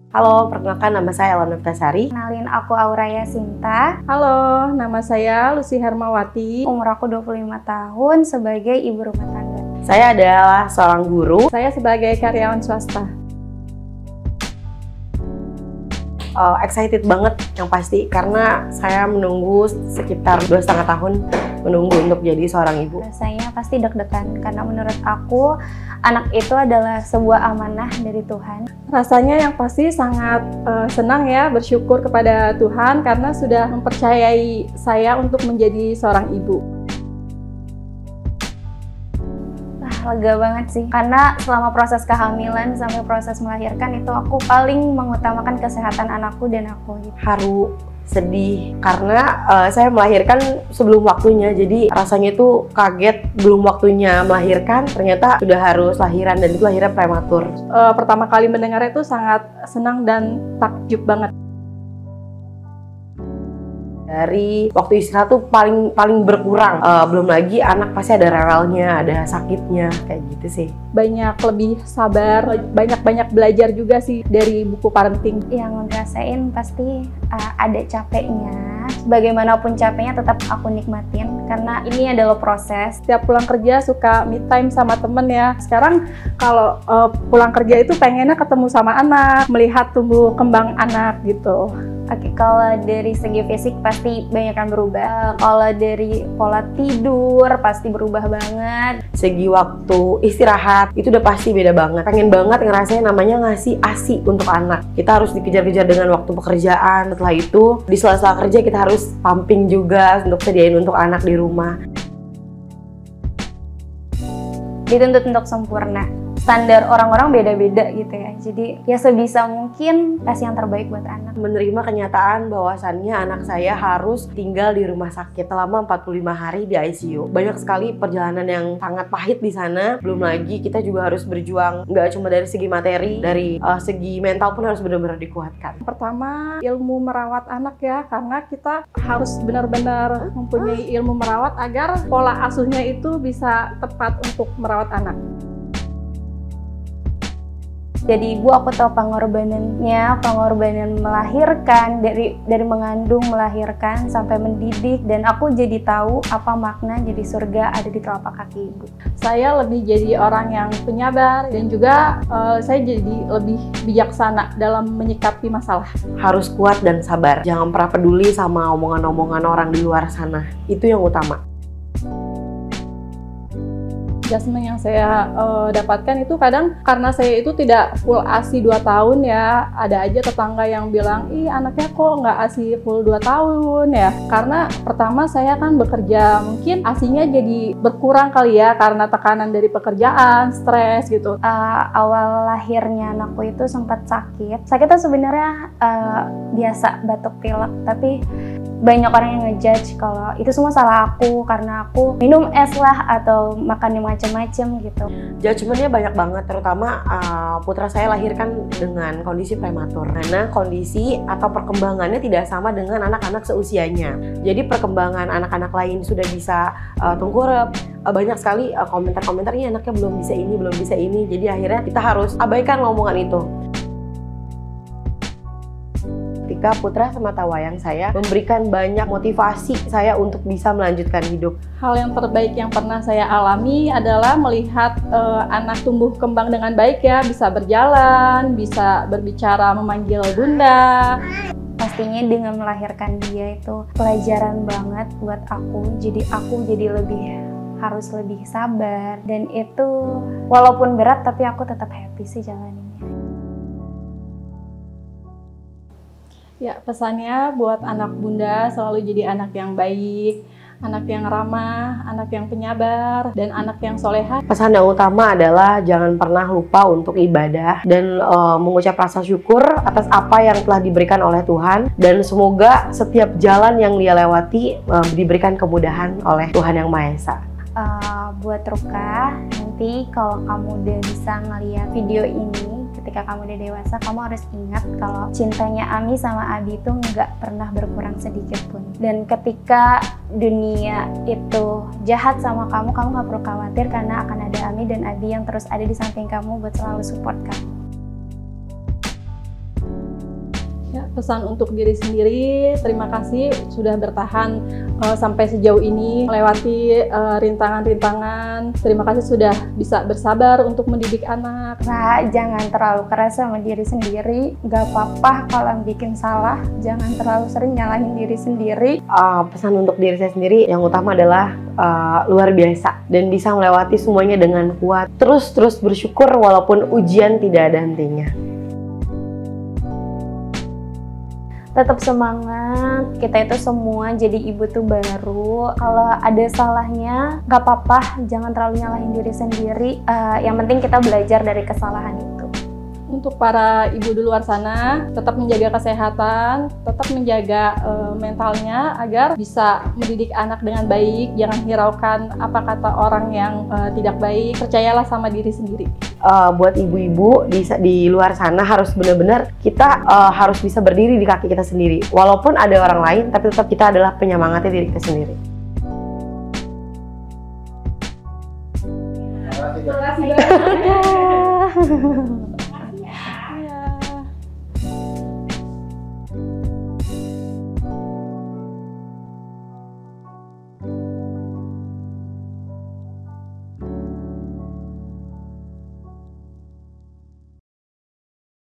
Halo, perkenalkan nama saya Ella Noftasari. Kenalin, aku Auraya Sinta. Halo, nama saya Lucy Hermawati. Umur aku 25 tahun sebagai ibu rumah tangga. Saya adalah seorang guru. Saya sebagai karyawan swasta. Excited banget yang pasti karena saya menunggu sekitar 2,5 tahun menunggu untuk jadi seorang ibu. Rasanya pasti deg-degan karena menurut aku anak itu adalah sebuah amanah dari Tuhan. Rasanya yang pasti sangat senang ya, bersyukur kepada Tuhan karena sudah mempercayai saya untuk menjadi seorang ibu. Lega banget sih, karena selama proses kehamilan sampai proses melahirkan itu aku paling mengutamakan kesehatan anakku dan aku gitu. Haru, sedih karena saya melahirkan sebelum waktunya, jadi rasanya itu kaget belum waktunya melahirkan ternyata sudah harus lahiran dan itu lahirnya prematur. Pertama kali mendengar itu sangat senang dan takjub banget. Dari waktu istirahat tuh paling berkurang, belum lagi anak pasti ada rewelnya, ada sakitnya, kayak gitu sih. Banyak lebih sabar, banyak belajar juga sih dari buku parenting. Yang ngerasain pasti ada capeknya. Bagaimanapun capeknya tetap aku nikmatin karena ini adalah proses. Setiap pulang kerja suka me time sama temen ya. Sekarang kalau pulang kerja itu pengennya ketemu sama anak, melihat tumbuh kembang anak gitu. Oke, kalau dari segi fisik pasti banyak yang berubah. Kalau dari pola tidur pasti berubah banget. Segi waktu istirahat itu udah pasti beda banget. Pengen banget ngerasain namanya ngasih ASI untuk anak. Kita harus dikejar-kejar dengan waktu pekerjaan. Setelah itu di sela-sela kerja kita harus pumping juga untuk sediain untuk anak di rumah. Dituntut untuk sempurna. Standar orang-orang beda-beda gitu ya. Jadi ya sebisa mungkin kasih yang terbaik buat anak. Menerima kenyataan bahwasannya anak saya harus tinggal di rumah sakit selama 45 hari di ICU. Banyak sekali perjalanan yang sangat pahit di sana. Belum lagi kita juga harus berjuang nggak cuma dari segi materi, dari segi mental pun harus benar-benar dikuatkan. Pertama, ilmu merawat anak ya, karena kita harus benar-benar mempunyai ilmu merawat agar pola asuhnya itu bisa tepat untuk merawat anak. Jadi ibu, aku tahu pengorbanan melahirkan, dari mengandung, melahirkan sampai mendidik, dan aku jadi tahu apa makna jadi surga ada di telapak kaki ibu. Saya lebih jadi orang yang penyabar dan juga saya jadi lebih bijaksana dalam menyikapi masalah. Harus kuat dan sabar. Jangan pernah peduli sama omongan-omongan orang di luar sana. Itu yang utama. Adjustment yang saya dapatkan itu kadang karena saya itu tidak full ASI 2 tahun ya, ada aja tetangga yang bilang, ih anaknya kok nggak ASI full 2 tahun ya. Karena pertama saya kan bekerja, mungkin ASInya jadi berkurang kali ya karena tekanan dari pekerjaan, stres gitu. Awal lahirnya anakku itu sempat sakit. Sakitnya sebenarnya biasa, batuk pilek, tapi banyak orang yang ngejudge kalau itu semua salah aku karena aku minum es lah atau makan yang macam-macam gitu. Judgementnya banyak banget, terutama putra saya lahirkan dengan kondisi prematur karena kondisi atau perkembangannya tidak sama dengan anak-anak seusianya. Jadi perkembangan anak-anak lain sudah bisa tengkurap, banyak sekali komentar-komentar, ini anaknya belum bisa ini, jadi akhirnya kita harus abaikan omongan itu. Ketika putra sematawayang saya memberikan banyak motivasi saya untuk bisa melanjutkan hidup. Hal yang terbaik yang pernah saya alami adalah melihat anak tumbuh kembang dengan baik ya, bisa berjalan, bisa berbicara, memanggil bunda. Pastinya dengan melahirkan dia itu pelajaran banget buat aku. Jadi aku harus lebih sabar, dan itu walaupun berat tapi aku tetap happy sih jalaninnya. Ya, pesannya buat anak bunda selalu jadi anak yang baik, anak yang ramah, anak yang penyabar, dan anak yang soleha. Pesan yang utama adalah jangan pernah lupa untuk ibadah dan mengucap rasa syukur atas apa yang telah diberikan oleh Tuhan, dan semoga setiap jalan yang dia lewati diberikan kemudahan oleh Tuhan Yang Maha Esa. Buat Ruka, nanti kalau kamu udah bisa ngeliat video ini, ketika kamu udah dewasa, kamu harus ingat kalau cintanya Ami sama Abi itu nggak pernah berkurang sedikit pun. Dan ketika dunia itu jahat sama kamu nggak perlu khawatir karena akan ada Ami dan Abi yang terus ada di samping kamu buat selalu support kamu. Ya, pesan untuk diri sendiri, terima kasih sudah bertahan sampai sejauh ini melewati rintangan-rintangan. Terima kasih sudah bisa bersabar untuk mendidik anak. Nah, jangan terlalu keras sama diri sendiri. Gak apa-apa kalau bikin salah. Jangan terlalu sering nyalahin diri sendiri. Pesan untuk diri saya sendiri yang utama adalah luar biasa dan bisa melewati semuanya dengan kuat. Terus bersyukur walaupun ujian tidak ada hentinya. Tetap semangat, kita itu semua jadi ibu tuh baru. Kalau ada salahnya, gak apa-apa, jangan terlalu nyalahin diri sendiri. Yang penting kita belajar dari kesalahan itu. Untuk para ibu di luar sana, tetap menjaga kesehatan, tetap menjaga mentalnya agar bisa mendidik anak dengan baik. Jangan hiraukan apa kata orang yang tidak baik. Percayalah sama diri sendiri. Buat ibu-ibu di luar sana harus benar-benar kita harus bisa berdiri di kaki kita sendiri. Walaupun ada orang lain, tapi tetap kita adalah penyemangatnya diri kita sendiri. Terima kasih banyak.